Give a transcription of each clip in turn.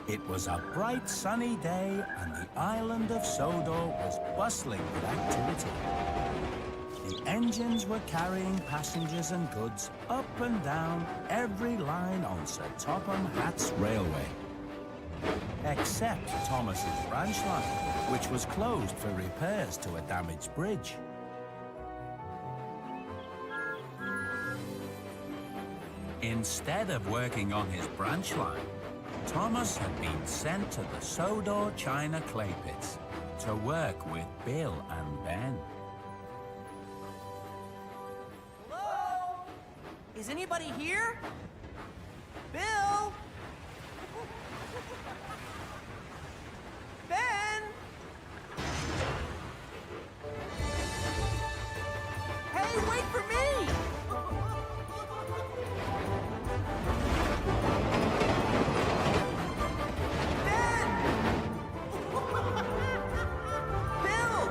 It was a bright sunny day and the island of Sodor was bustling with activity. The engines were carrying passengers and goods up and down every line on Sir Topham Hatt's railway. Except Thomas's branch line, which was closed for repairs to a damaged bridge. Instead of working on his branch line, Thomas had been sent to the Sodor China clay pits to work with Bill and Ben. Hello? Is anybody here? Bill? Ben? Hey, wait for me! Ben! Bill!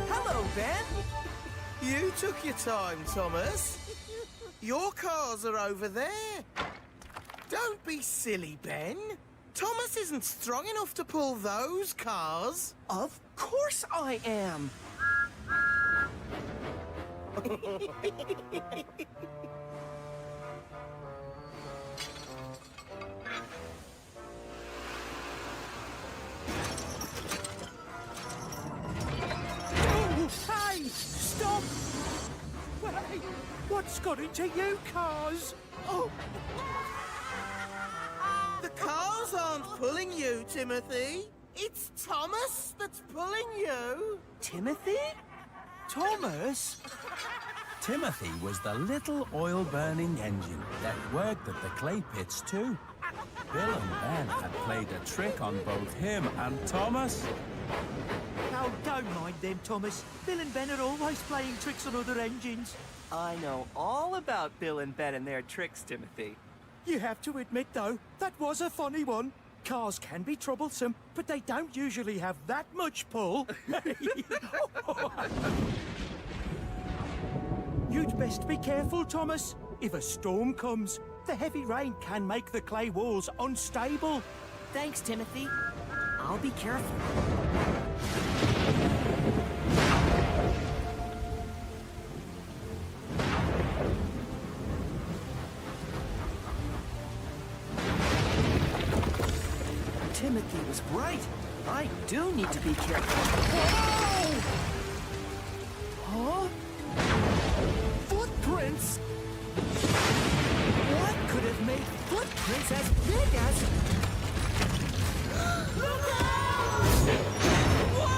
Hello, Ben! You took your time, Thomas. Your cars are over there. Don't be silly, Ben. Thomas isn't strong enough to pull those cars. Of course I am! Hey! Stop! Wait! What's got into you cars? Oh! The cars aren't pulling you, Timothy. It's Thomas that's pulling you. Timothy? Thomas? Timothy was the little oil-burning engine that worked at the clay pits too. Bill and Ben had played a trick on both him and Thomas. Oh, don't mind them, Thomas. Bill and Ben are always playing tricks on other engines. I know all about Bill and Ben and their tricks, Timothy. You have to admit, though, that was a funny one. Cars can be troublesome, but they don't usually have that much pull. You'd best be careful, Thomas. If a storm comes, the heavy rain can make the clay walls unstable. Thanks, Timothy. I'll be careful. Timothy was right. I do need to be careful. Whoa! Huh? Footprints? What could have made footprints as big as... Look out! Whoa!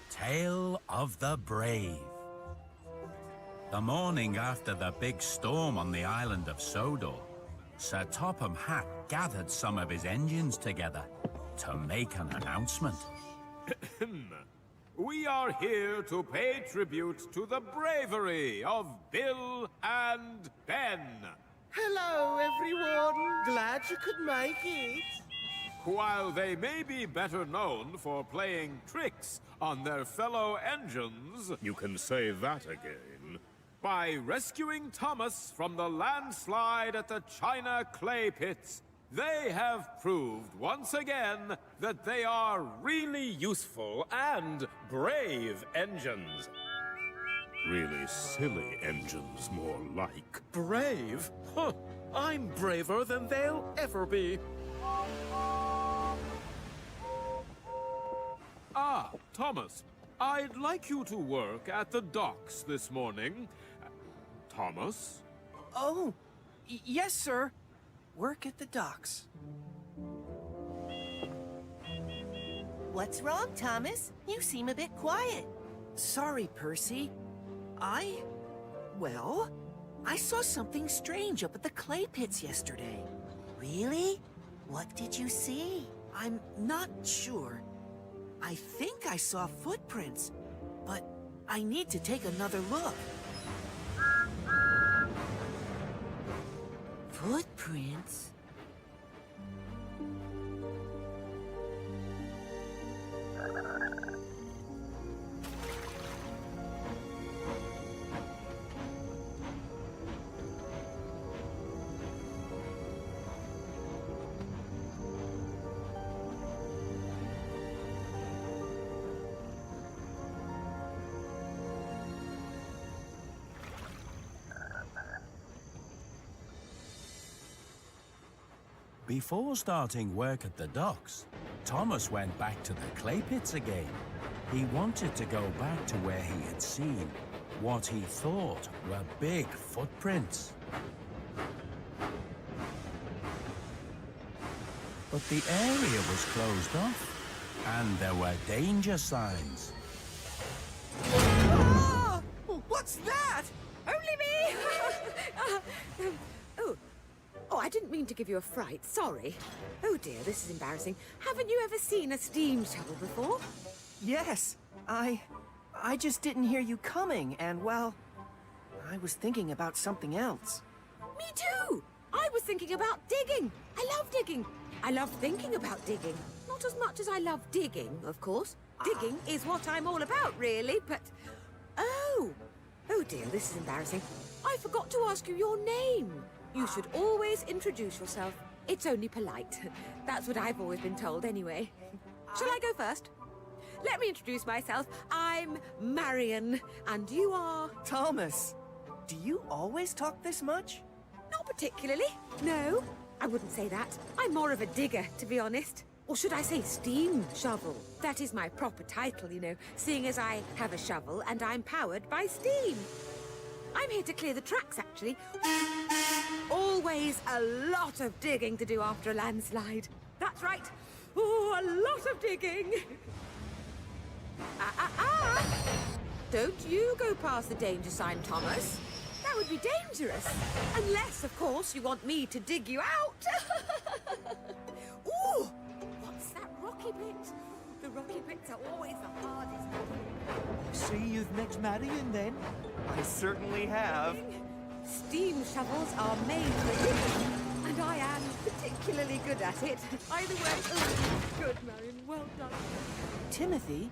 Tale of the Brave. The morning after the big storm on the island of Sodor, Sir Topham Hatt gathered some of his engines together to make an announcement. We are here to pay tribute to the bravery of Bill and Ben. Hello, everyone. Glad you could make it. While they may be better known for playing tricks on their fellow engines, you can say that again, by rescuing Thomas from the landslide at the China clay pits, they have proved once again that they are really useful and brave engines. Really silly engines, more like. Brave? Huh. I'm braver than they'll ever be. Ah, Thomas, I'd like you to work at the docks this morning. Thomas? Oh, yes, sir. Work at the docks. What's wrong, Thomas? You seem a bit quiet. Sorry, Percy. Well, I saw something strange up at the clay pits yesterday. Really? What did you see? I'm not sure. I think I saw footprints, but I need to take another look. Footprints? Before starting work at the docks, Thomas went back to the clay pits again. He wanted to go back to where he had seen what he thought were big footprints. But the area was closed off, and there were danger signs. Ah! What's that? Only me! Oh, I didn't mean to give you a fright. Sorry. Oh dear, this is embarrassing. Haven't you ever seen a steam shovel before? Yes, I just didn't hear you coming, and well, I was thinking about something else. Me too! I was thinking about digging. I love digging. I love thinking about digging. Not as much as I love digging, of course. Digging is what I'm all about, really, but... Oh dear, this is embarrassing. I forgot to ask you your name. You should always introduce yourself. It's only polite. That's what I've always been told, anyway. Shall I go first? Let me introduce myself. I'm Marion, and you are... Thomas, do you always talk this much? Not particularly. No, I wouldn't say that. I'm more of a digger, to be honest. Or should I say steam shovel? That is my proper title, you know, seeing as I have a shovel and I'm powered by steam. I'm here to clear the tracks, actually. Always a lot of digging to do after a landslide. That's right. Oh, a lot of digging. Don't you go past the danger sign, Thomas. That would be dangerous. Unless, of course, you want me to dig you out. Ooh, what's that rocky bit? The rocky bits are always the hardest. See, you've met Marion then. I certainly have. Steam shovels are made for digging, and I am particularly good at it. Either way, oh, good, Marion, well done. Timothy,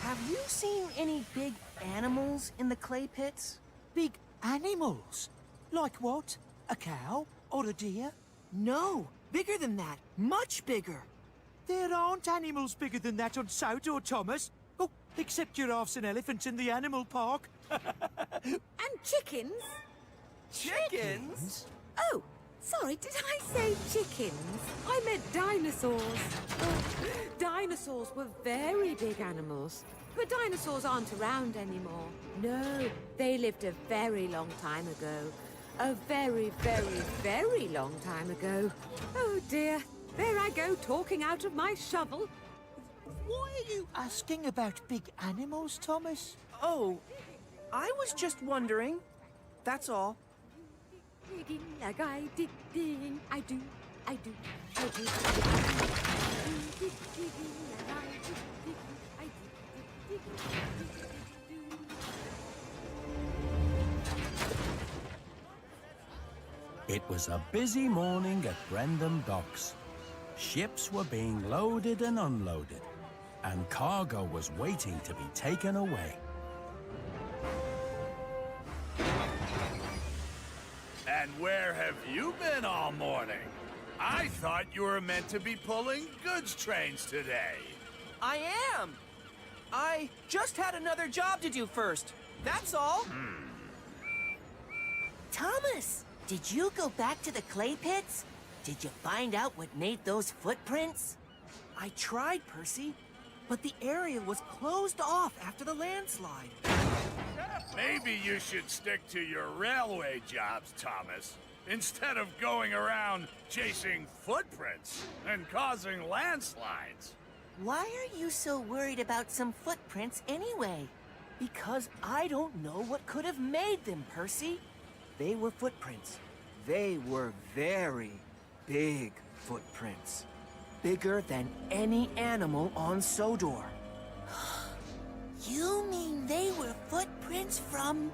have you seen any big animals in the clay pits? Big animals? Like what? A cow or a deer? No, bigger than that. Much bigger. There aren't animals bigger than that on Sodor, Thomas. Oh, except giraffes and elephants in the animal park. And chickens? Chickens? Oh, sorry, did I say chickens? I meant dinosaurs. Oh, dinosaurs were very big animals. But dinosaurs aren't around anymore. No, they lived a very long time ago. A very, very, very long time ago. Oh dear, there I go talking out of my shovel. Why are you asking about big animals, Thomas? Oh, I was just wondering, that's all. Digging like I dig, digging. I do, I do, I do. Dig, digging like I dig, digging. I do, dig, digging. It was a busy morning at Brendam Docks. Ships were being loaded and unloaded, and cargo was waiting to be taken away. And where have you been all morning? I thought you were meant to be pulling goods trains today. I am! I just had another job to do first. That's all. Thomas, did you go back to the clay pits? Did you find out what made those footprints? I tried, Percy, but the area was closed off after the landslide. Maybe you should stick to your railway jobs, Thomas, instead of going around chasing footprints and causing landslides. Why are you so worried about some footprints anyway? Because I don't know what could have made them, Percy. They were footprints. They were very big footprints. Bigger than any animal on Sodor. You mean they were footprints from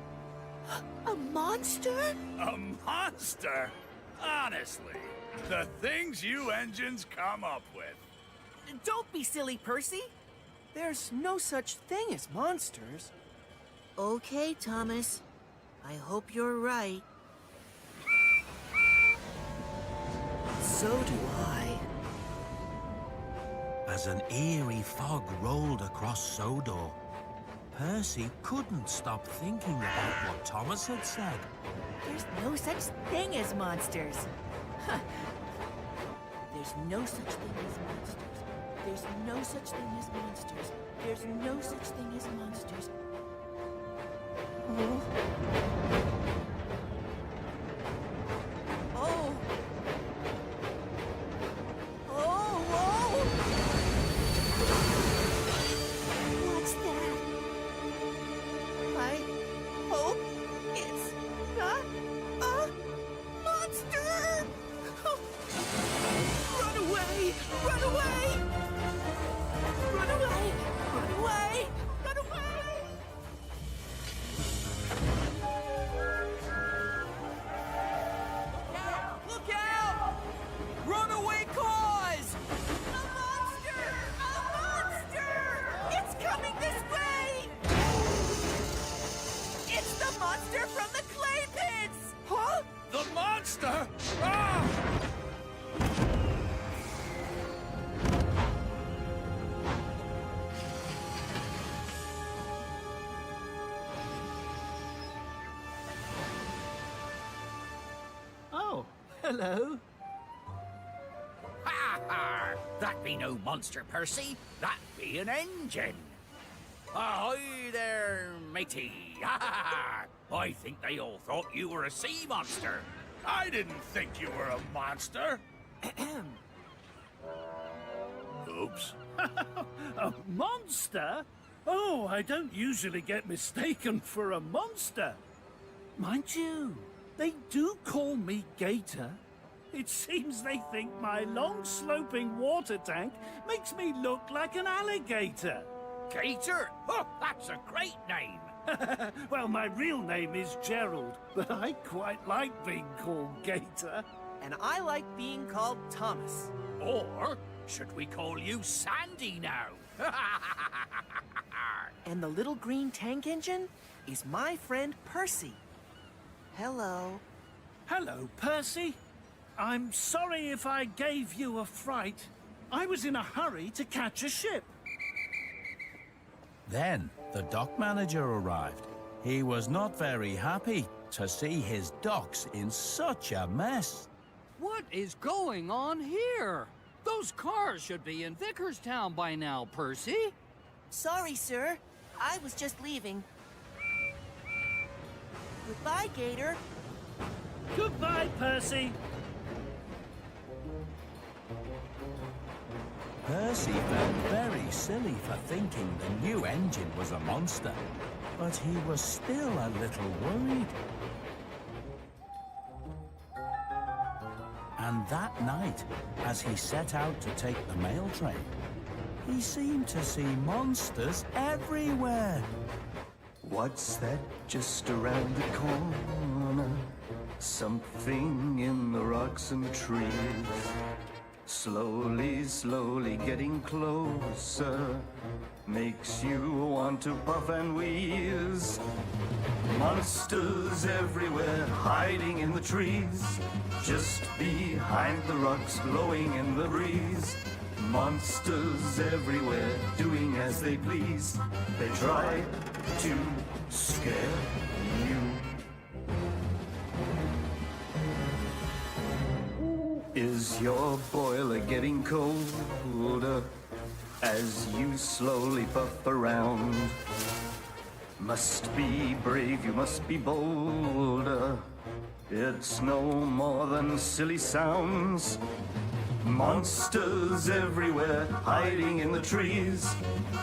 a monster? A monster? Honestly, the things you engines come up with. Don't be silly, Percy. There's no such thing as monsters. Okay, Thomas. I hope you're right. So do I. As an eerie fog rolled across Sodor, Percy couldn't stop thinking about what Thomas had said. There's no such thing as monsters. Huh. There's no such thing as monsters. There's no such thing as monsters. There's no such thing as monsters. Oh. Oh. Oh, whoa. What's that? I hope it's not a monster! Run away! Run away! Run away! Run away! Run away! Look out! Runaway cause! A monster! A monster! It's coming this way! It's the monster from the clay pits! Huh? The monster? Ah! Oh, hello. Ha ha! That be no monster, Percy. That be an engine. Ahoy there, matey. Ha ha ha! I think they all thought you were a sea monster. I didn't think you were a monster. Oops. A monster? Oh, I don't usually get mistaken for a monster. Mind you, they do call me Gator. It seems they think my long sloping water tank makes me look like an alligator. Gator? Oh, that's a great name. Well, my real name is Gerald, but I quite like being called Gator. And I like being called Thomas. Or should we call you Sandy now? And the little green tank engine is my friend Percy. Hello. Hello, Percy. I'm sorry if I gave you a fright. I was in a hurry to catch a ship. Then the dock manager arrived. He was not very happy to see his docks in such a mess. What is going on here? Those cars should be in Vickerstown by now, Percy. Sorry, sir. I was just leaving. Goodbye, Gator. Goodbye, Percy. Percy felt very silly for thinking the new engine was a monster, but he was still a little worried. And that night, as he set out to take the mail train, he seemed to see monsters everywhere. What's that just around the corner? Something in the rocks and trees. Slowly, slowly getting closer. Makes you want to puff and wheeze. Monsters everywhere, hiding in the trees. Just behind the rocks, blowing in the breeze. Monsters everywhere, doing as they please. They try to scare you. Is your boiler getting colder as you slowly puff around? Must be brave, you must be bolder. It's no more than silly sounds. Monsters everywhere, hiding in the trees.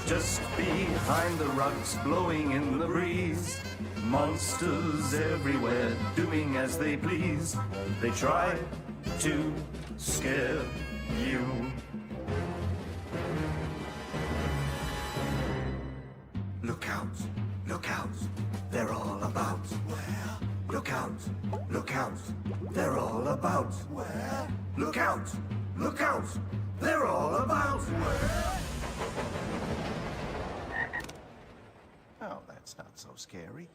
Just behind the rocks, blowing in the breeze. Monsters everywhere, doing as they please. They try to scare you. Look out, they're all about. Where? Look out, they're all about. Where? Look out, they're all about. Where? Oh, that's not so scary.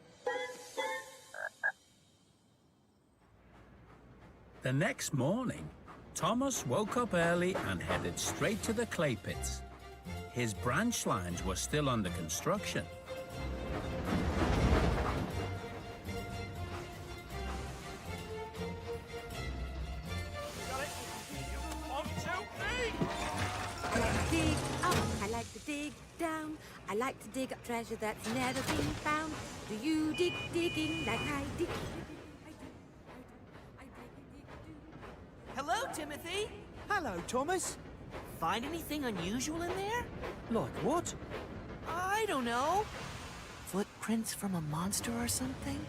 The next morning, Thomas woke up early and headed straight to the clay pits. His branch lines were still under construction. Dig up, I like to dig down. I like to dig up treasure that's never been found. Do you dig digging like I dig? Hello, Timothy. Hello, Thomas. Find anything unusual in there? Like what? I don't know. Footprints from a monster or something?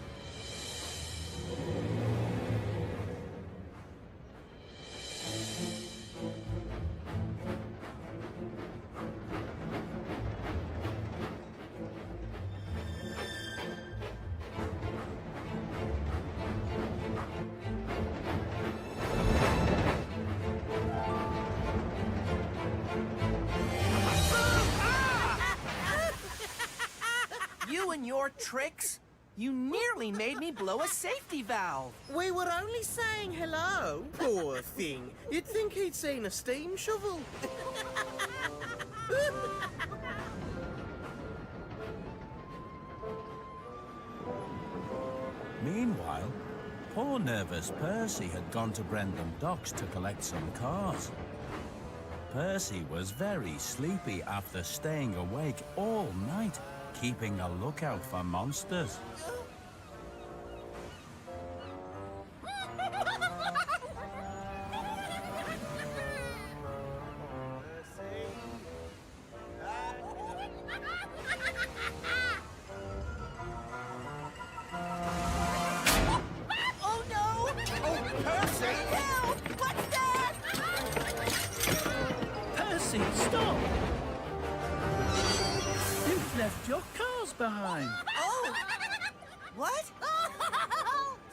You and your tricks? You nearly made me blow a safety valve. We were only saying hello. Poor thing. You'd think he'd seen a steam shovel. Meanwhile, poor nervous Percy had gone to Brendam Docks to collect some cars. Percy was very sleepy after staying awake all night, keeping a lookout for monsters. Oh no! Oh, Percy! Help! What's that? Percy, stop! You've left your cars behind. Oh! What?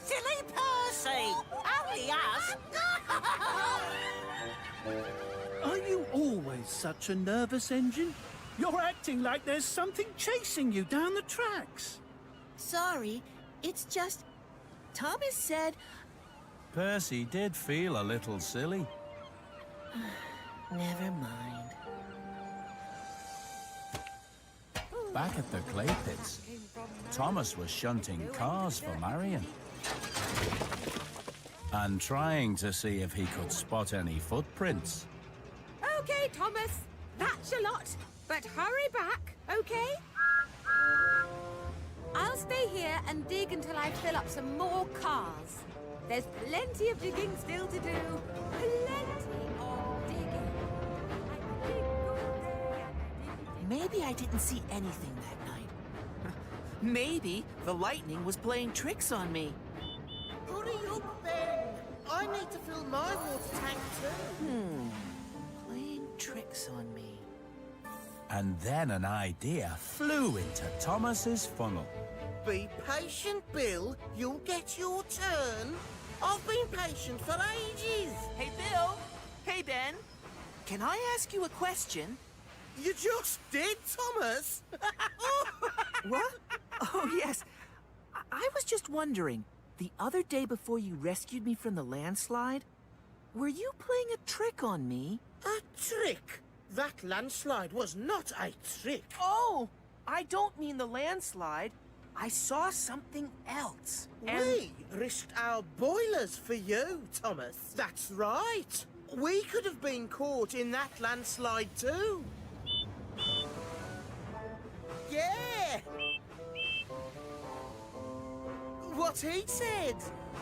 Silly Percy! Only us! Are you always such a nervous engine? You're acting like there's something chasing you down the tracks. Sorry, it's just... Thomas said... Percy did feel a little silly. Never mind. Back at the clay pits, Thomas was shunting cars for Marion and trying to see if he could spot any footprints. Okay, Thomas, that's a lot, but hurry back, okay? I'll stay here and dig until I fill up some more cars. There's plenty of digging still to do. Plenty of digging. Maybe I didn't see anything that night. Maybe the lightning was playing tricks on me. Hurry up, Ben. I need need to fill my water tank too. Playing tricks on me. And then an idea flew into Thomas's funnel. Be patient, Bill. You'll get your turn. I've been patient for ages. Hey, Bill. Hey, Ben. Can I ask you a question? You just did, Thomas. What? Oh, yes. I was just wondering, the other day before you rescued me from the landslide, were you playing a trick on me? A trick? That landslide was not a trick. Oh, I don't mean the landslide. I saw something else. We risked our boilers for you, Thomas. That's right. We could have been caught in that landslide too. Yeah! What he said.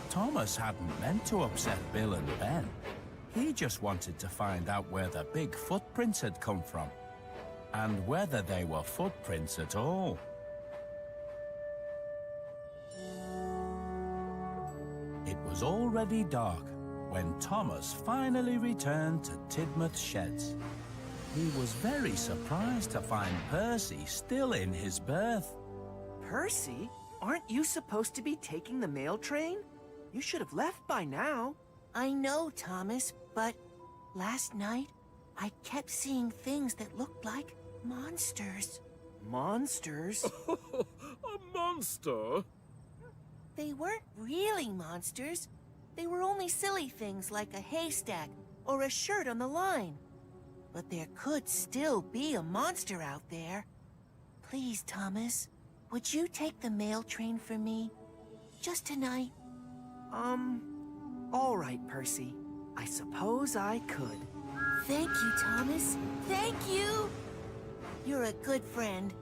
Thomas hadn't meant to upset Bill and Ben. He just wanted to find out where the big footprints had come from, and whether they were footprints at all. It was already dark when Thomas finally returned to Tidmouth Sheds. He was very surprised to find Percy still in his berth. Percy? Aren't you supposed to be taking the mail train? You should have left by now. I know, Thomas, but last night I kept seeing things that looked like monsters. Monsters? A monster? They weren't really monsters. They were only silly things like a haystack or a shirt on the line. But there could still be a monster out there. Please, Thomas, would you take the mail train for me? Just tonight? All right, Percy. I suppose I could. Thank you, Thomas. Thank you! You're a good friend.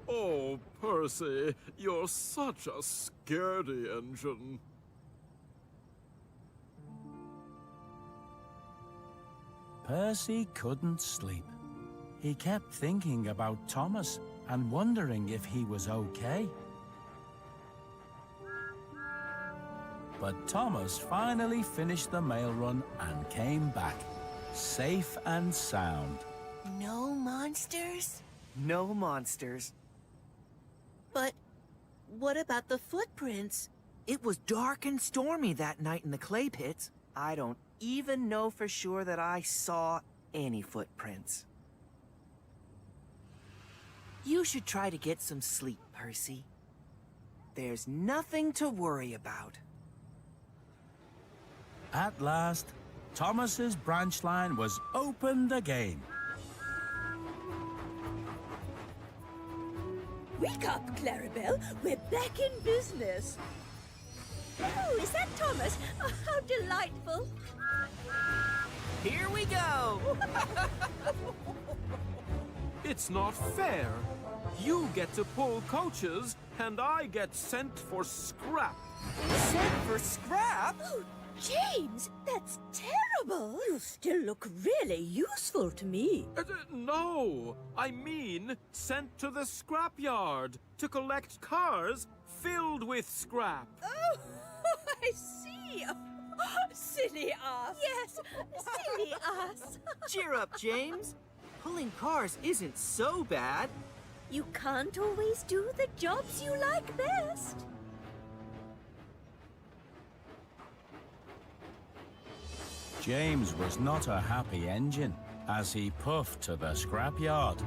Oh, Percy, you're such a scaredy engine. Percy couldn't sleep. He kept thinking about Thomas and wondering if he was okay. But Thomas finally finished the mail run and came back, safe and sound. No monsters? No monsters. But what about the footprints? It was dark and stormy that night in the clay pits. I don't even know for sure that I saw any footprints. You should try to get some sleep, Percy. There's nothing to worry about. At last, Thomas's branch line was opened again. Wake up, Clarabelle. We're back in business. Oh, is that Thomas? Oh, how delightful. Here we go! It's not fair. You get to pull coaches, and I get sent for scrap. Sent for scrap? Oh, James, that's terrible. You still look really useful to me. No, I mean sent to the scrapyard to collect cars filled with scrap. Oh, I see. Silly us. Yes, silly us. Cheer up, James. Pulling cars isn't so bad. You can't always do the jobs you like best. James was not a happy engine as he puffed to the scrapyard.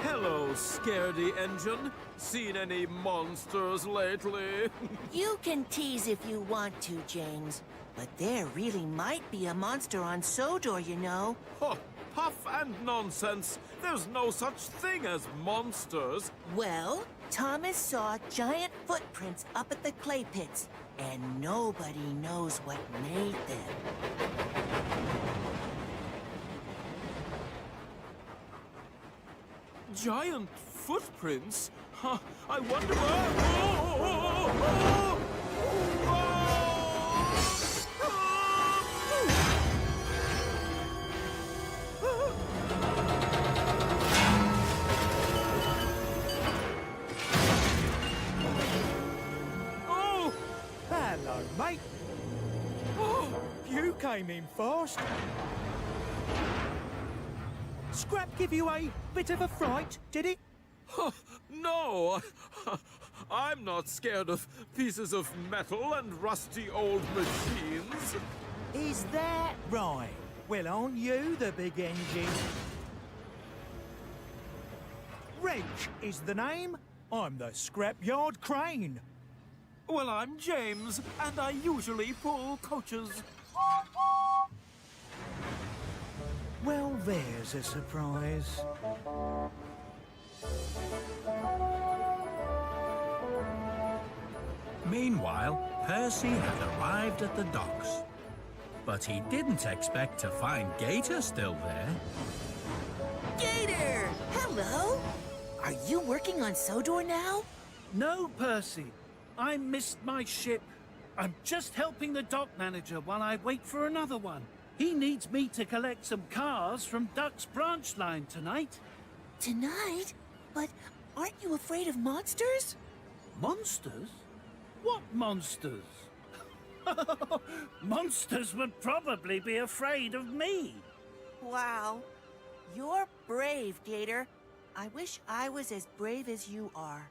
Hello, scaredy engine. Seen any monsters lately? You can tease if you want to, James. But there really might be a monster on Sodor, you know. Oh, puff and nonsense. There's no such thing as monsters. Well, Thomas saw giant footprints up at the clay pits, and nobody knows what made them. Giant footprints? Huh, I wonder where... Oh! came in fast. Scrap give you a bit of a fright, did it? No, I'm not scared of pieces of metal and rusty old machines. Is that right? Well, aren't you the big engine? Reg is the name. I'm the scrapyard crane. Well, I'm James, and I usually pull coaches. Well, there's a surprise. Meanwhile, Percy had arrived at the docks. But he didn't expect to find Gator still there. Gator! Hello! Are you working on Sodor now? No, Percy. I missed my ship. I'm just helping the dock manager while I wait for another one. He needs me to collect some cars from Duck's branch line tonight. Tonight? But aren't you afraid of monsters? Monsters? What monsters? Monsters would probably be afraid of me. Wow. You're brave, Gator. I wish I was as brave as you are.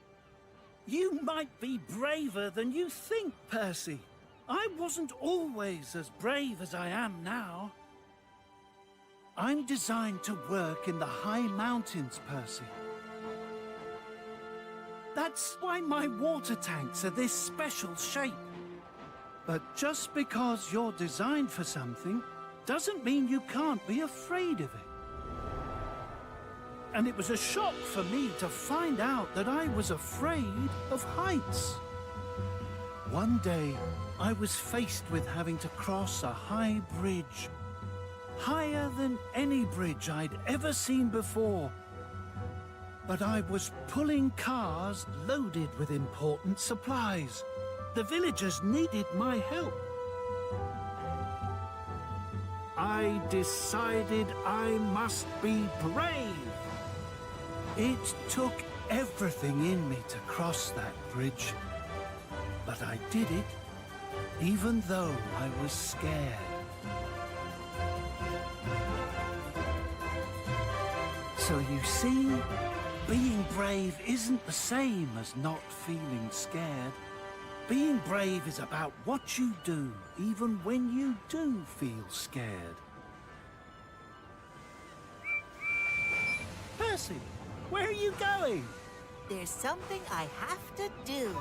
You might be braver than you think, Percy. I wasn't always as brave as I am now. I'm designed to work in the high mountains, Percy. That's why my water tanks are this special shape. But just because you're designed for something doesn't mean you can't be afraid of it. And it was a shock for me to find out that I was afraid of heights. One day, I was faced with having to cross a high bridge. Higher than any bridge I'd ever seen before. But I was pulling cars loaded with important supplies. The villagers needed my help. I decided I must be brave. It took everything in me to cross that bridge. But I did it, even though I was scared. So you see, being brave isn't the same as not feeling scared. Being brave is about what you do, even when you do feel scared. Percy, where are you going? There's something I have to do.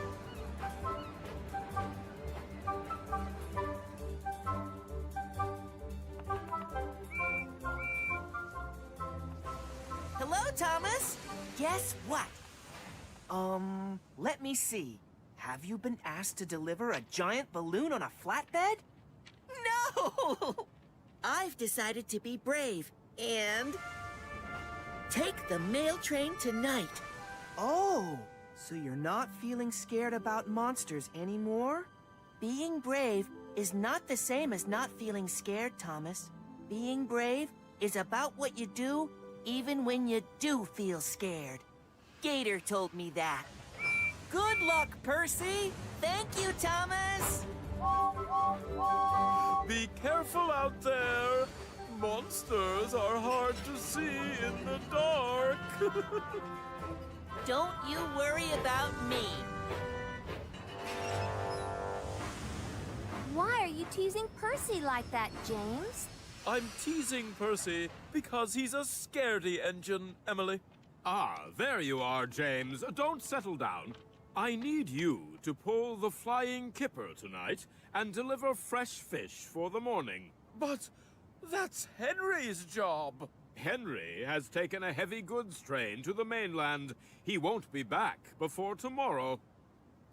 Hello, Thomas. Guess what? Let me see. Have you been asked to deliver a giant balloon on a flatbed? No! I've decided to be brave and take the mail train tonight. Oh, so you're not feeling scared about monsters anymore? Being brave is not the same as not feeling scared, Thomas. Being brave is about what you do even when you do feel scared. Gator told me that. Good luck, Percy! Thank you, Thomas! Be careful out there. Monsters are hard to see in the dark. Don't you worry about me. Why are you teasing Percy like that, James? I'm teasing Percy because he's a scaredy engine, Emily. Ah, there you are, James. Don't settle down. I need you to pull the flying kipper tonight and deliver fresh fish for the morning. But that's Henry's job. Henry has taken a heavy goods train to the mainland. He won't be back before tomorrow.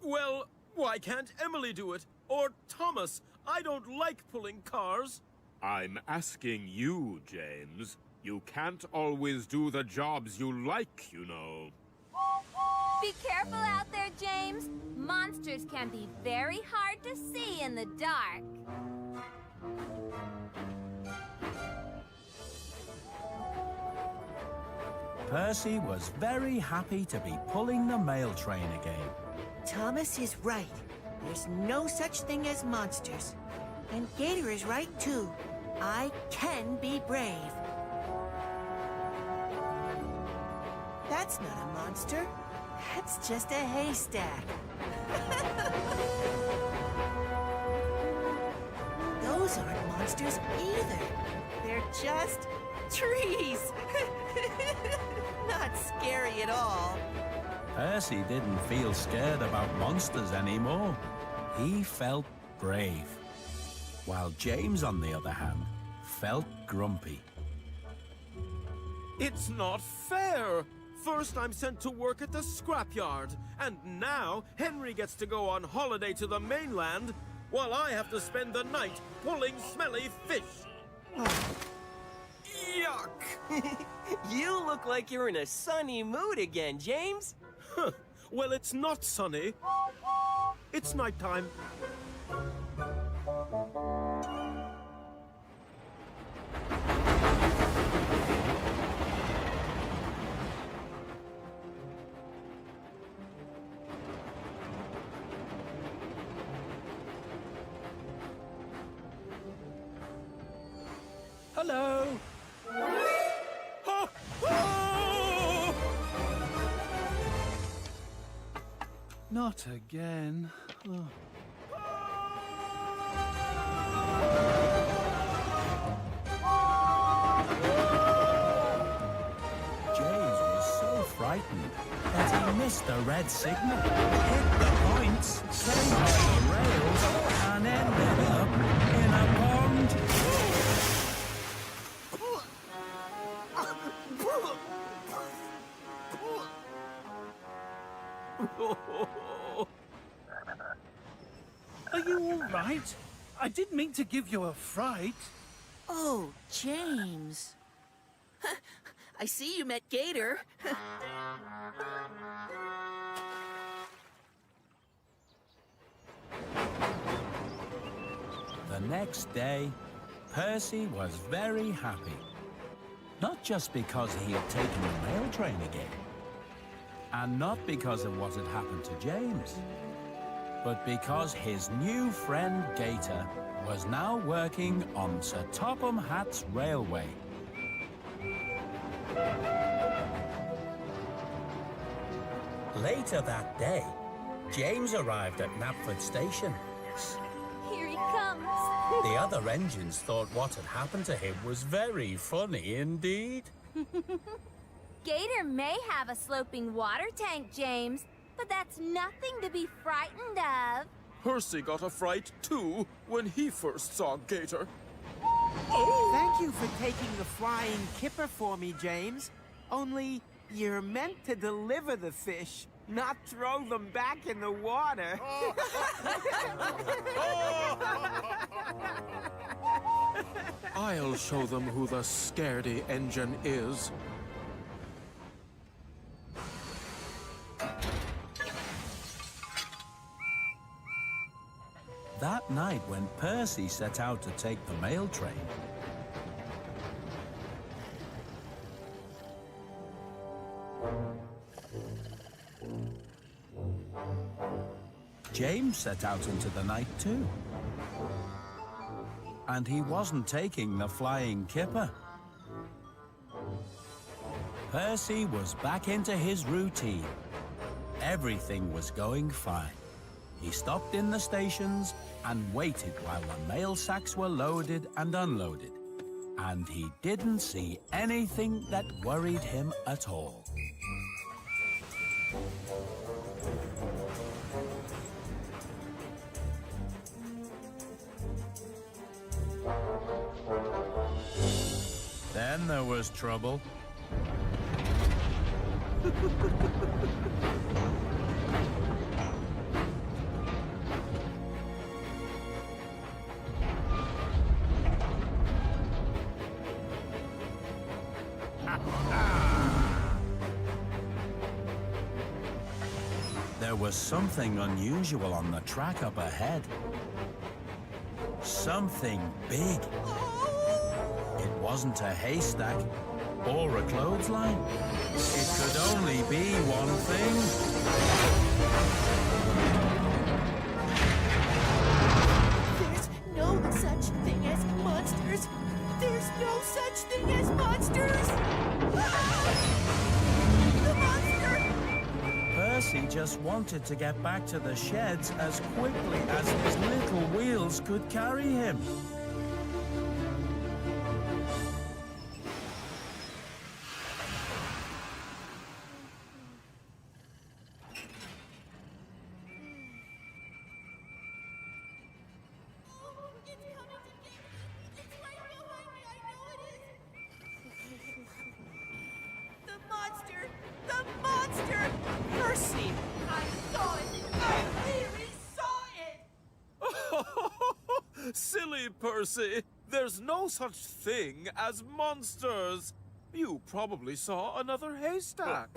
Well, why can't Emily do it? Or Thomas? I don't like pulling cars. I'm asking you, James. You can't always do the jobs you like, you know. Be careful out there, James. Monsters can be very hard to see in the dark. Percy was very happy to be pulling the mail train again. Thomas is right. There's no such thing as monsters. And Gator is right, too. I can be brave. That's not a monster. That's just a haystack. Those aren't monsters either. They're just trees. Not scary at all. Percy didn't feel scared about monsters anymore. He felt brave. While James, on the other hand, felt grumpy. It's not fair! First I'm sent to work at the scrapyard, and now Henry gets to go on holiday to the mainland, while I have to spend the night pulling smelly fish. Yuck! You look like you're in a sunny mood again, James. Huh. Well, it's not sunny. It's nighttime. Hello. Not again. Oh. James was so frightened that he missed the red signal, hit the points, came off the rails, and ended up in a pond. Are you all right? I didn't mean to give you a fright. Oh, James. I see you met Gator. The next day, Percy was very happy. Not just because he had taken the mail train again, and not because of what had happened to James, but because his new friend Gator was now working on Sir Topham Hatt's railway. Later that day, James arrived at Knapford Station. Here he comes. The other engines thought what had happened to him was very funny indeed. Gator may have a sloping water tank, James, but that's nothing to be frightened of. Percy got a fright, too, when he first saw Gator. Thank you for taking the flying kipper for me, James. Only you're meant to deliver the fish, not throw them back in the water. I'll show them who the scaredy engine is. That night, when Percy set out to take the mail train, James set out into the night too. And he wasn't taking the flying kipper. Percy was back into his routine. Everything was going fine. He stopped in the stations and waited while the mail sacks were loaded and unloaded. And he didn't see anything that worried him at all. Then there was trouble. There was something unusual on the track up ahead. Something big. It wasn't a haystack or a clothesline. It could only be one thing. There's no such thing as monsters. There's no such thing as monsters. The monster! Percy just wanted to get back to the sheds as quickly as his little wheels could carry him. The monster! The monster! Percy! I saw it! I really saw it! Silly Percy! There's no such thing as monsters! You probably saw another haystack.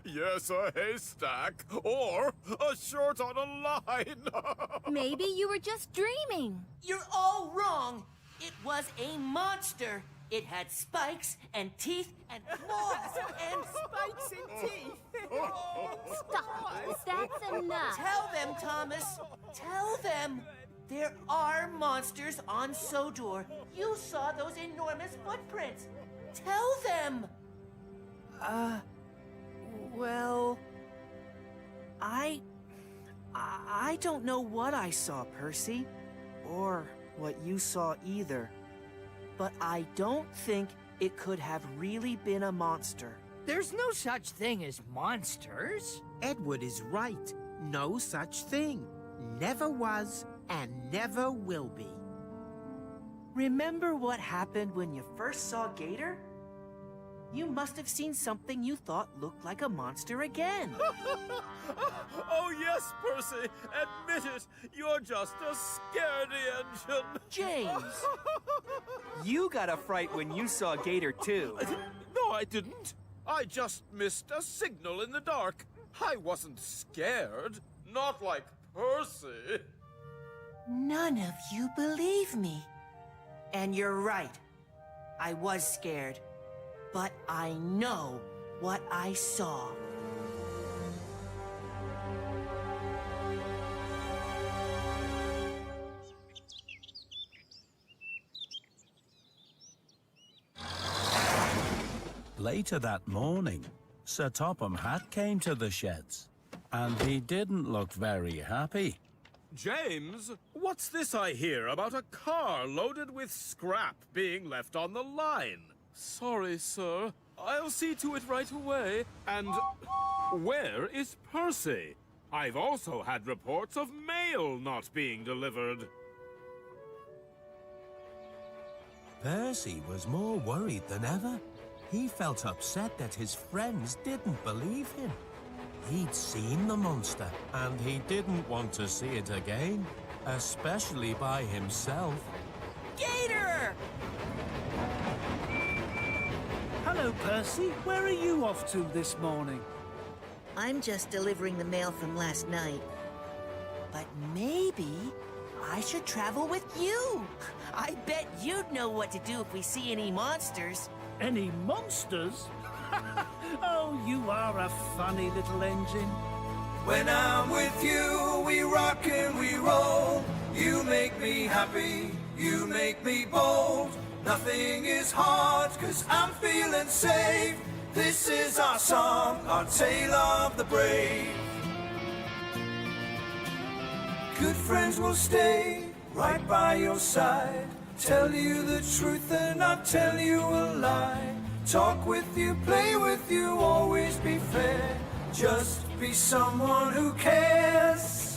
Yes, a haystack. Or a shirt on a line. Maybe you were just dreaming. You're all wrong! It was a monster! It had spikes and teeth and claws and spikes and teeth! Stop. That's enough. Tell them, Thomas! Tell them! There are monsters on Sodor. You saw those enormous footprints. Tell them! Well... I don't know what I saw, Percy. Or what you saw either. But I don't think it could have really been a monster. There's no such thing as monsters. Edward is right. No such thing. Never was and never will be. Remember what happened when you first saw Gator? You must have seen something you thought looked like a monster again. Oh, yes, Percy. Admit it. You're just a scaredy engine. James! You got a fright when you saw Gator, too. No, I didn't. I just missed a signal in the dark. I wasn't scared. Not like Percy. None of you believe me. And you're right. I was scared. But I know what I saw. Later that morning, Sir Topham Hatt came to the sheds, and he didn't look very happy. James, what's this I hear about a car loaded with scrap being left on the line? Sorry, sir. I'll see to it right away. And where is Percy? I've also had reports of mail not being delivered. Percy was more worried than ever. He felt upset that his friends didn't believe him. He'd seen the monster, and he didn't want to see it again, especially by himself. Gator! Hello, Percy. Where are you off to this morning? I'm just delivering the mail from last night. But maybe I should travel with you. I bet you'd know what to do if we see any monsters. Any monsters? Oh, you are a funny little engine. When I'm with you, we rock and we roll. You make me happy, you make me bold. Nothing is hard, 'cause I'm feeling safe. This is our song, our tale of the brave. Good friends will stay right by your side. Tell you the truth and not tell you a lie. Talk with you, play with you, always be fair. Just be someone who cares.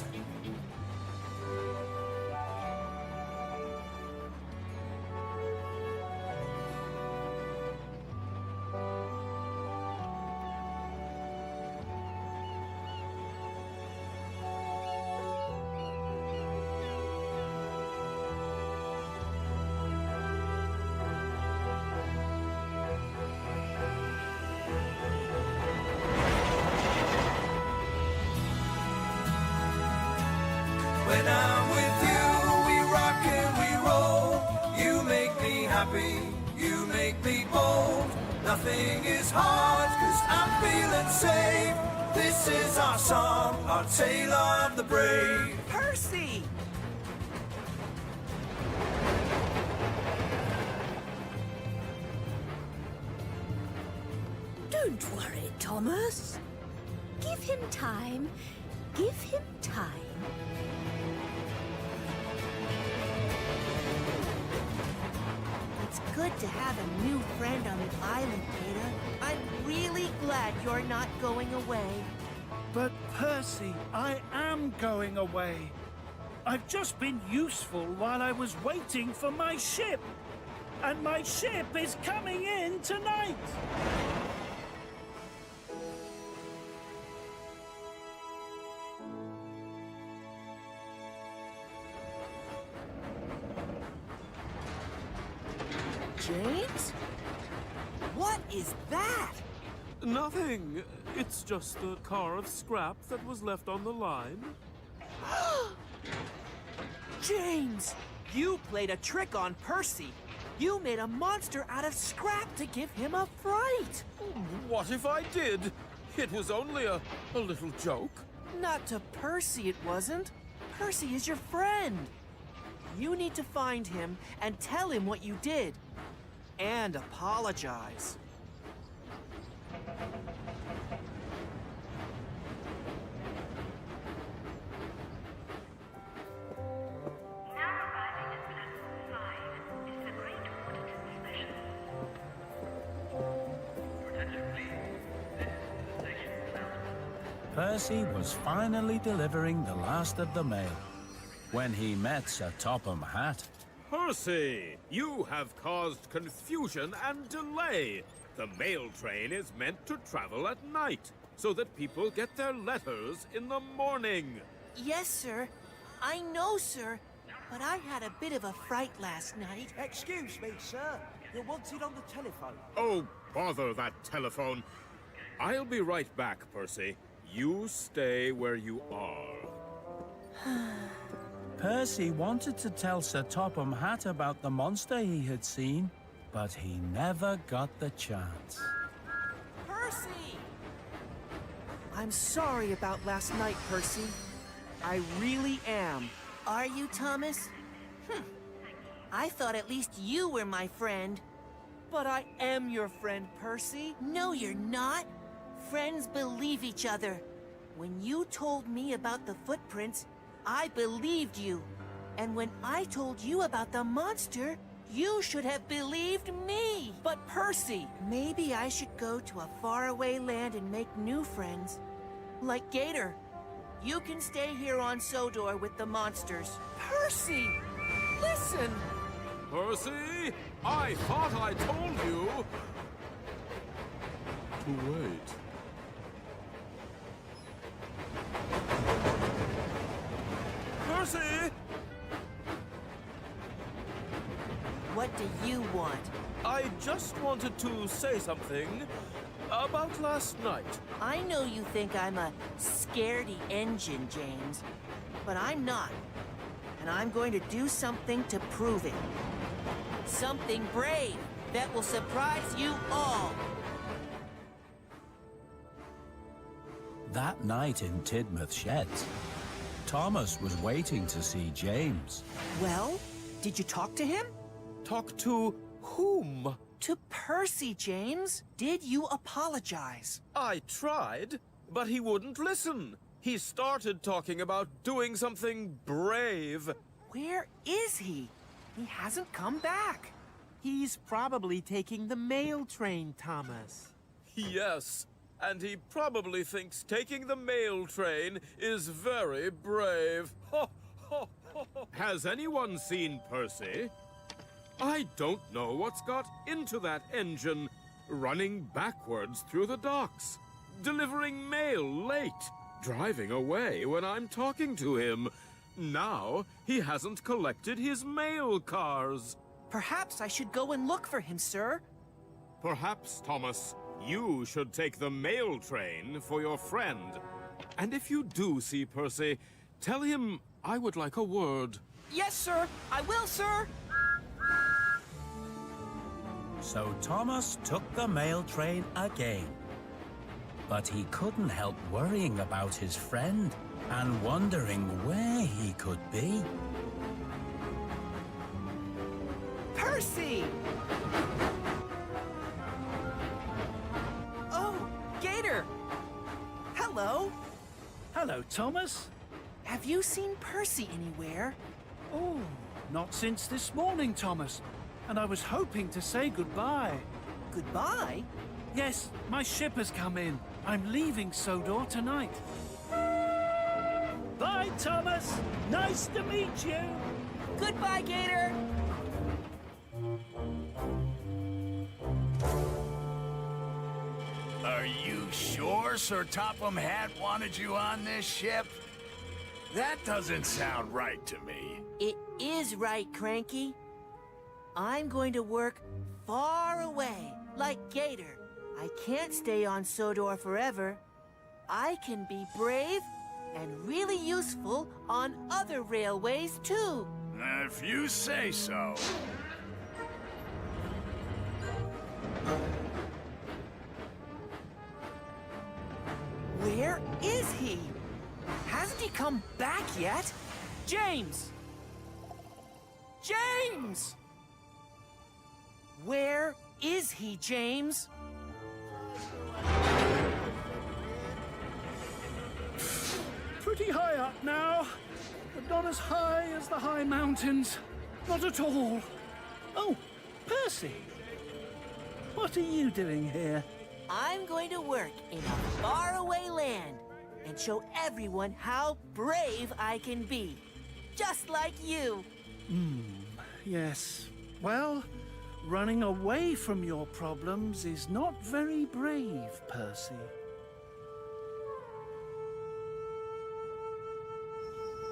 When I'm with you, we rock and we roll. You make me happy, you make me bold. Nothing is hard, 'cause I'm feeling safe. This is our song, our tale of the brave. Percy! Don't worry, Thomas. Give him time. Give him time. It's good to have a new friend on the island, Gator. I'm really glad you're not going away. But Percy, I am going away. I've just been useful while I was waiting for my ship. And my ship is coming in tonight. James? What is that? Nothing. It's just the car of scrap that was left on the line. James, you played a trick on Percy. You made a monster out of scrap to give him a fright. What if I did? It was only a little joke. Not to Percy, it wasn't. Percy is your friend. You need to find him and tell him what you did. And apologize. Percy was finally delivering the last of the mail when he met Sir Topham Hatt. Percy, you have caused confusion and delay. The mail train is meant to travel at night so that people get their letters in the morning. Yes, sir. I know, sir. But I had a bit of a fright last night. Excuse me, sir. You're wanted on the telephone. Oh, bother that telephone. I'll be right back, Percy. You stay where you are. Percy wanted to tell Sir Topham Hatt about the monster he had seen, but he never got the chance. Percy! I'm sorry about last night, Percy. I really am. Are you, Thomas? I thought at least you were my friend. But I am your friend, Percy. No, you're not. Friends believe each other. When you told me about the footprints, I believed you. And when I told you about the monster, you should have believed me. But Percy, maybe I should go to a faraway land and make new friends. Like Gator. You can stay here on Sodor with the monsters. Percy! Listen! Percy, I thought I told you to wait. Percy! What do you want? I just wanted to say something about last night. I know you think I'm a scaredy engine, James, but I'm not. And I'm going to do something to prove it. Something brave that will surprise you all. That night in Tidmouth Sheds, Thomas was waiting to see James. Well, did you talk to him? Talk to whom? To Percy, James. Did you apologize? I tried, but he wouldn't listen. He started talking about doing something brave. Where is he? He hasn't come back. He's probably taking the mail train, Thomas. Yes, and he probably thinks taking the mail train is very brave. Has anyone seen Percy? I don't know what's got into that engine, running backwards through the docks, delivering mail late, driving away when I'm talking to him. Now he hasn't collected his mail cars. Perhaps I should go and look for him, sir. Perhaps, Thomas, you should take the mail train for your friend. And if you do see Percy, tell him I would like a word. Yes, sir. I will, sir. So Thomas took the mail train again. But he couldn't help worrying about his friend and wondering where he could be. Percy! Oh, Gator. Hello. Hello, Thomas. Have you seen Percy anywhere? Oh, not since this morning, Thomas. And I was hoping to say goodbye. Goodbye? Yes, my ship has come in. I'm leaving Sodor tonight. Bye, Thomas. Nice to meet you. Goodbye, Gator. Are you sure Sir Topham Hatt wanted you on this ship? That doesn't sound right to me. It is right, Cranky. I'm going to work far away, like Gator. I can't stay on Sodor forever. I can be brave and really useful on other railways, too. If you say so. Where is he? Hasn't he come back yet? James! James! Where is he, James? Pretty high up now, but not as high as the high mountains. Not at all. Oh, Percy. What are you doing here? I'm going to work in a faraway land and show everyone how brave I can be. Just like you. Yes. Well, running away from your problems is not very brave, Percy.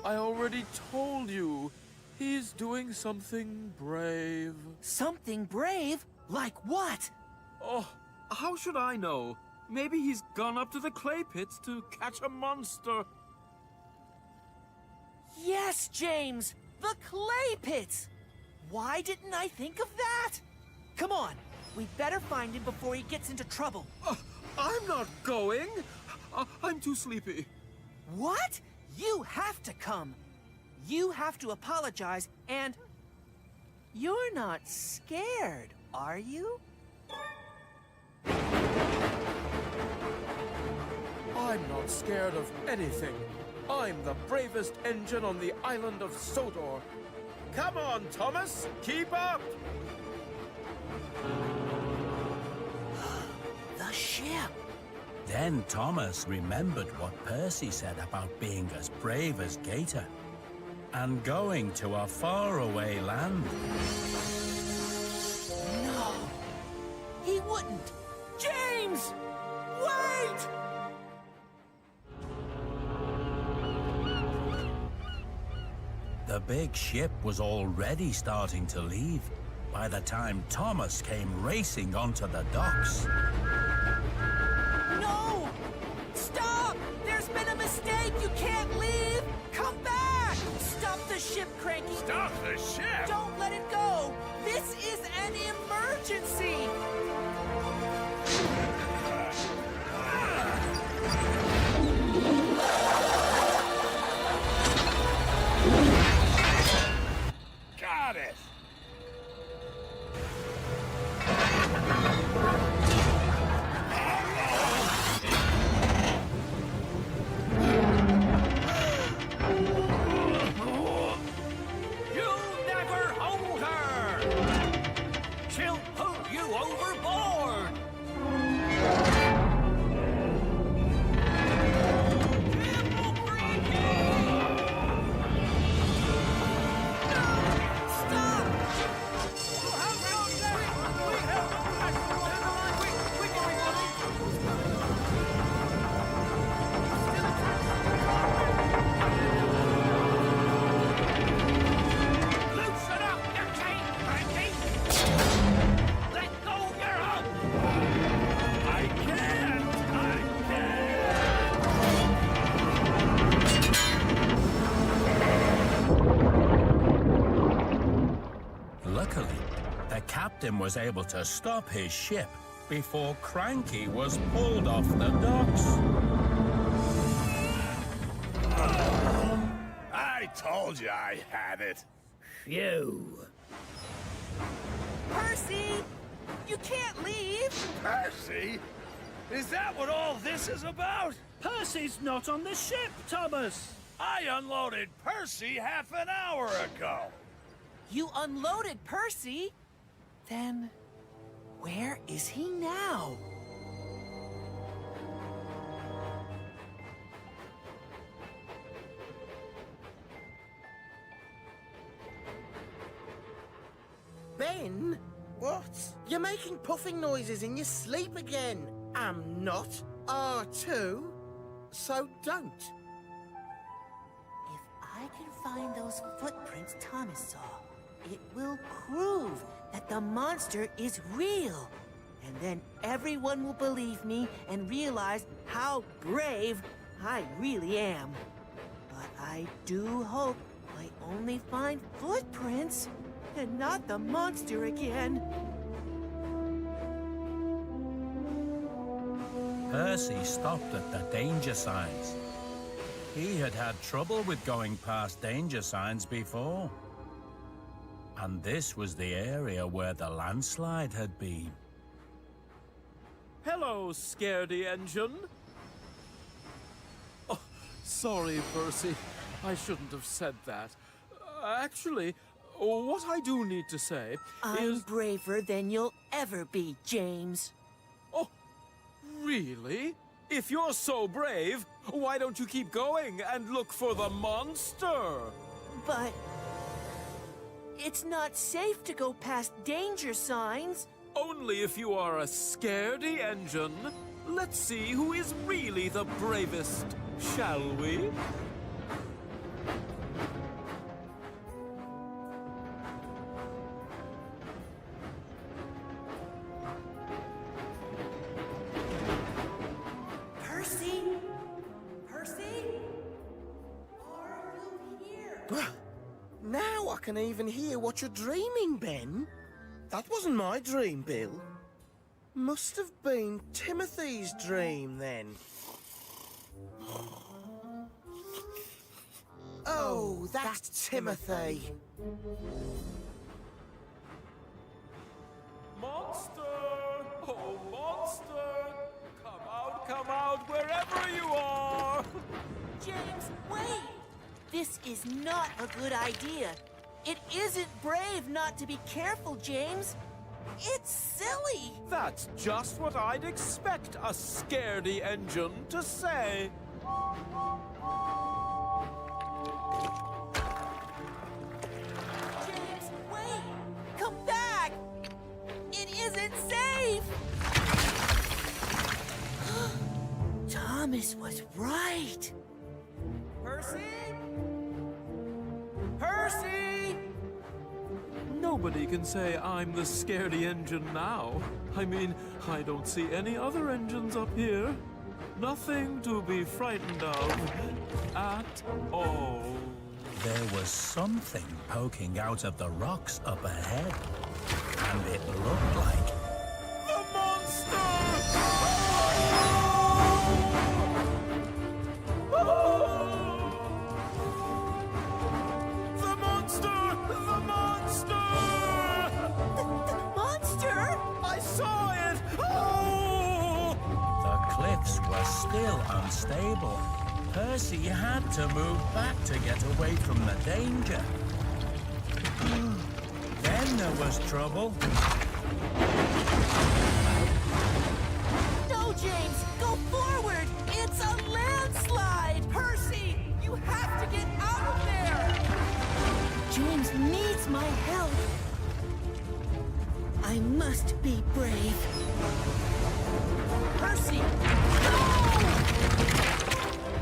I already told you. He's doing something brave. Something brave? Like what? Oh, how should I know? Maybe he's gone up to the clay pits to catch a monster. Yes, James! The clay pits! Why didn't I think of that? Come on, we better find him before he gets into trouble. I'm not going. I'm too sleepy. What? You have to come. You have to apologize, and you're not scared, are you? I'm not scared of anything. I'm the bravest engine on the island of Sodor. Come on, Thomas, keep up! The ship! Then Thomas remembered what Percy said about being as brave as Gator and going to a faraway land. No! He wouldn't! James! Wait! The big ship was already starting to leave by the time Thomas came racing onto the docks. No! Stop! There's been a mistake! You can't leave! Come back! Stop the ship, Cranky! Stop the ship? Don't let it go! This is an emergency! Got it! You never hold her! She'll pull you overboard! Loosen up your chain, Frankie! Let go your hump! I can't! Luckily, the captain was able to stop his ship before Cranky was pulled off the docks. I told you I had it. Phew. Percy! You can't leave! Percy? Is that what all this is about? Percy's not on the ship, Thomas! I unloaded Percy half an hour ago. You unloaded Percy? Then, where is he now? Ben? What? You're making puffing noises in your sleep again. I'm not. R2. So don't. If I can find those footprints Thomas saw, it will prove that the monster is real. And then everyone will believe me and realize how brave I really am. But I do hope I only find footprints and not the monster again. Percy stopped at the danger signs. He had had trouble with going past danger signs before. And this was the area where the landslide had been. Hello, scaredy engine. Oh, sorry, Percy. I shouldn't have said that. Actually, what I do need to say I'm is... braver than you'll ever be, James. Oh, really? If you're so brave, why don't you keep going and look for the monster? But it's not safe to go past danger signs. Only if you are a scaredy engine. Let's see who is really the bravest, shall we? Percy? Percy? Are you here? Now I can even hear what you're dreaming, Ben. That wasn't my dream, Bill. Must have been Timothy's dream, then. Oh, that's Timothy. Monster! Oh, monster! Come out, wherever you are! James, wait! This is not a good idea. It isn't brave not to be careful, James. It's silly. That's just what I'd expect a scaredy engine to say. James, wait! Come back! It isn't safe! Thomas was right. Percy? Percy! Nobody can say I'm the scaredy engine now. I mean, I don't see any other engines up here. Nothing to be frightened of at all. There was something poking out of the rocks up ahead, and it looked like... The monster! The monster! The monster! The monster? I saw it! Oh! The cliffs were still unstable. Percy had to move back to get away from the danger. Then there was trouble. No, James! Go forward! It's a landslide! Percy! You have to get out of there! James needs my help. I must be brave. Percy!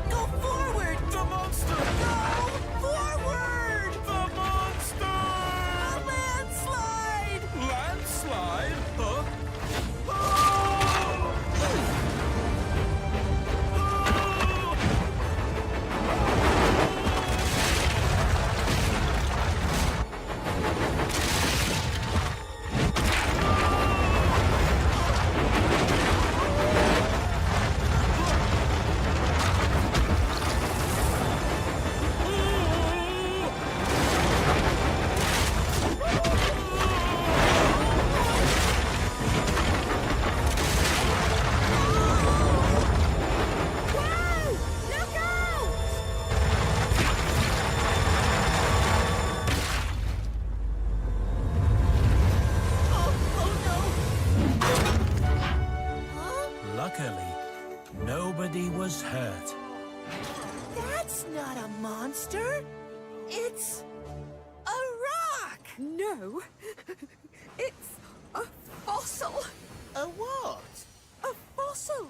Go forward! The monster! Go forward! The monster! A landslide! Landslide? Huh? nobody was hurt. That's not a monster. It's a rock. No, it's a fossil. A what? A fossil.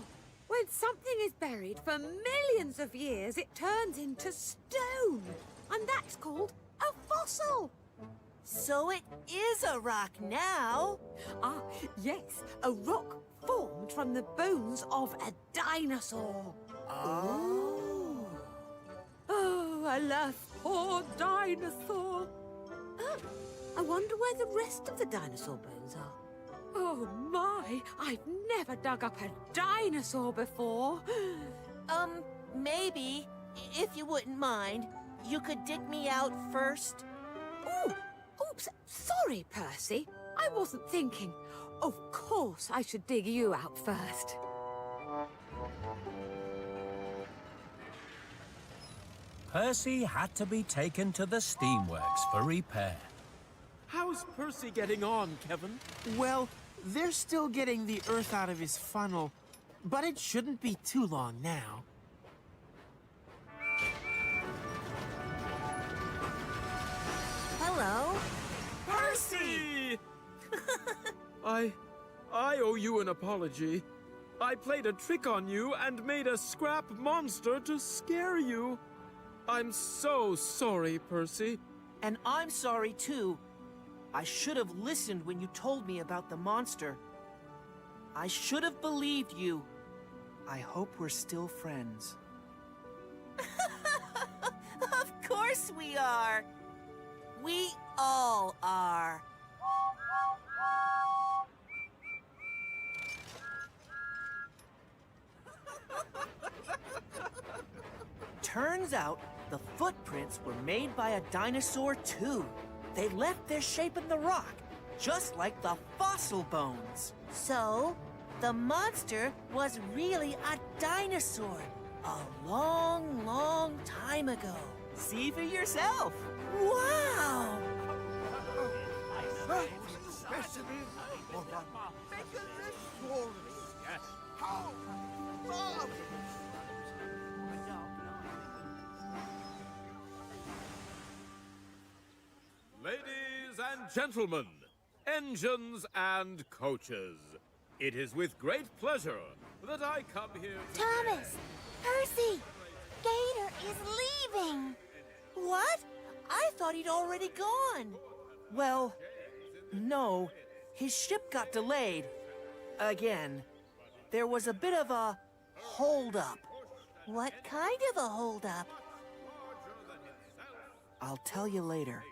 When something is buried for millions of years, it turns into stone. And that's called a fossil. So it is a rock now. Ah, yes, a rock formed from the bones of a dinosaur. Oh. Oh, alas, poor dinosaur. Oh, I wonder where the rest of the dinosaur bones are. Oh, my, I've never dug up a dinosaur before. Maybe, if you wouldn't mind, you could dig me out first. Oh, oops, sorry, Percy. I wasn't thinking. Of course I should dig you out first. Percy had to be taken to the steamworks for repair. How's Percy getting on, Kevin? Well, they're still getting the earth out of his funnel, but it shouldn't be too long now. Hello? Percy! I owe you an apology. I played a trick on you and made a scrap monster to scare you. I'm so sorry, Percy. And I'm sorry, too. I should have listened when you told me about the monster. I should have believed you. I hope we're still friends. Of course we are. We all are. Turns out the footprints were made by a dinosaur too. They left their shape in the rock, just like the fossil bones. So, the monster was really a dinosaur a long, long time ago. See for yourself. Wow! How marvelous! Ladies and gentlemen, engines and coaches, it is with great pleasure that I come here to... Thomas! Percy! Gator is leaving! What? I thought he'd already gone. Well, no. His ship got delayed. Again. There was a bit of a hold-up. What kind of a hold-up? I'll tell you later.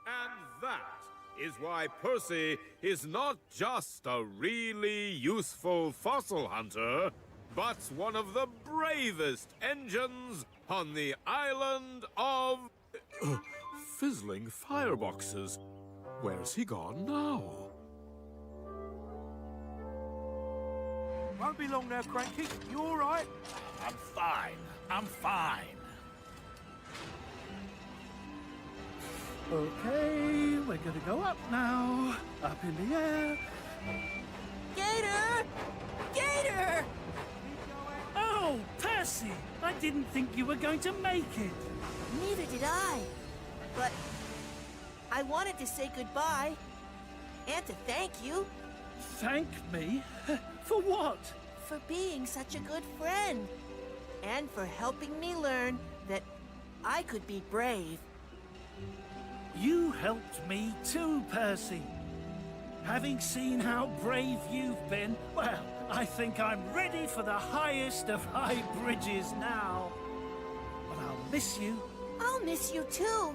And that is why Percy is not just a really useful fossil hunter, but one of the bravest engines on the island of... fizzling fireboxes. Where's he gone now? Won't be long now, Cranky. You all right? I'm fine. I'm fine. Okay, we're gonna go up now. Up in the air. Gator! Gator! Oh, Percy! I didn't think you were going to make it. Neither did I. But I wanted to say goodbye. And to thank you. Thank me? For what? For being such a good friend. And for helping me learn that I could be brave. You helped me too, Percy. Having seen how brave you've been, well, I think I'm ready for the highest of high bridges now. But I'll miss you. I'll miss you too.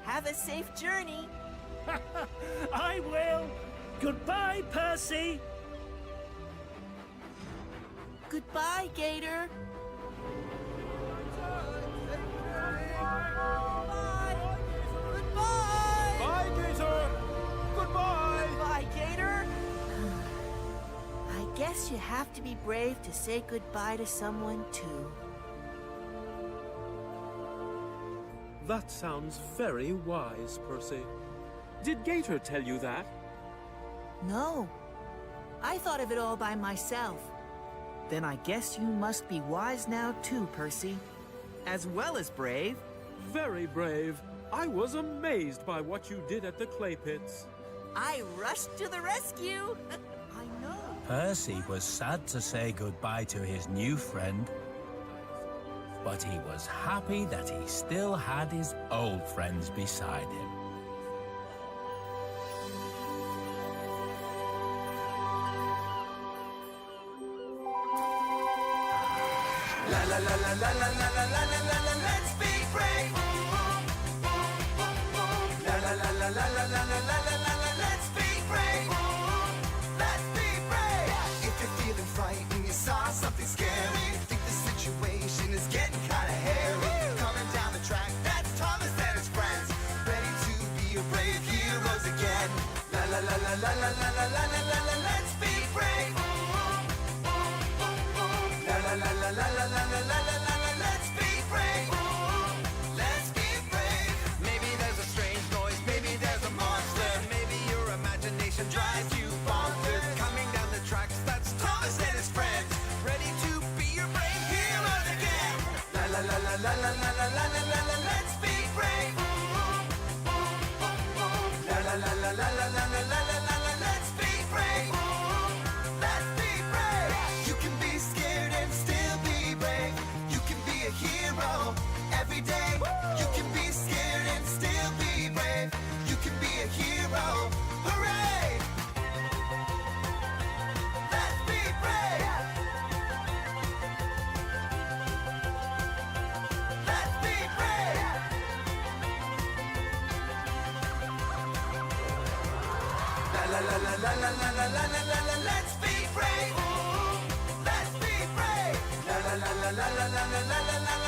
Have a safe journey. I will. Goodbye, Percy. Goodbye, Gator. Bye, Gator! Goodbye! Goodbye, Gator. I guess you have to be brave to say goodbye to someone, too. That sounds very wise, Percy. Did Gator tell you that? No. I thought of it all by myself. Then I guess you must be wise now too, Percy. As well as brave. Very brave. I was amazed by what you did at the clay pits. I rushed to the rescue. I know. Percy was sad to say goodbye to his new friend, but he was happy that he still had his old friends beside him. La la la la la la la la la la la, let's be brave. La la la la la la la la la la la, let's be brave. Let's be brave. If you're feeling frightened, you saw something scary, think the situation is getting kinda hairy. Coming down the track, that's Thomas and his friends, ready to be your brave heroes again. La la la la la la la la la la la, let's be brave. La la la la la la la la la la la, let's be brave. Let's be brave. Maybe there's a strange noise, maybe there's a monster, maybe your imagination drives you bonkers. Coming down the tracks, that's Thomas and his friends, ready to be your brave heroes again. La la la la la la la la la la la, let's be brave. La la la la la la la la la la la, let's be brave. Let's be brave. You can be scared and still be brave. You can be a hero every day. You can be scared and still be brave. You can be a hero. Hooray! Let's be brave. Let's be brave. La la la la la la la la la la la, let's be brave. Let's be brave. La la la la la la la la la la la.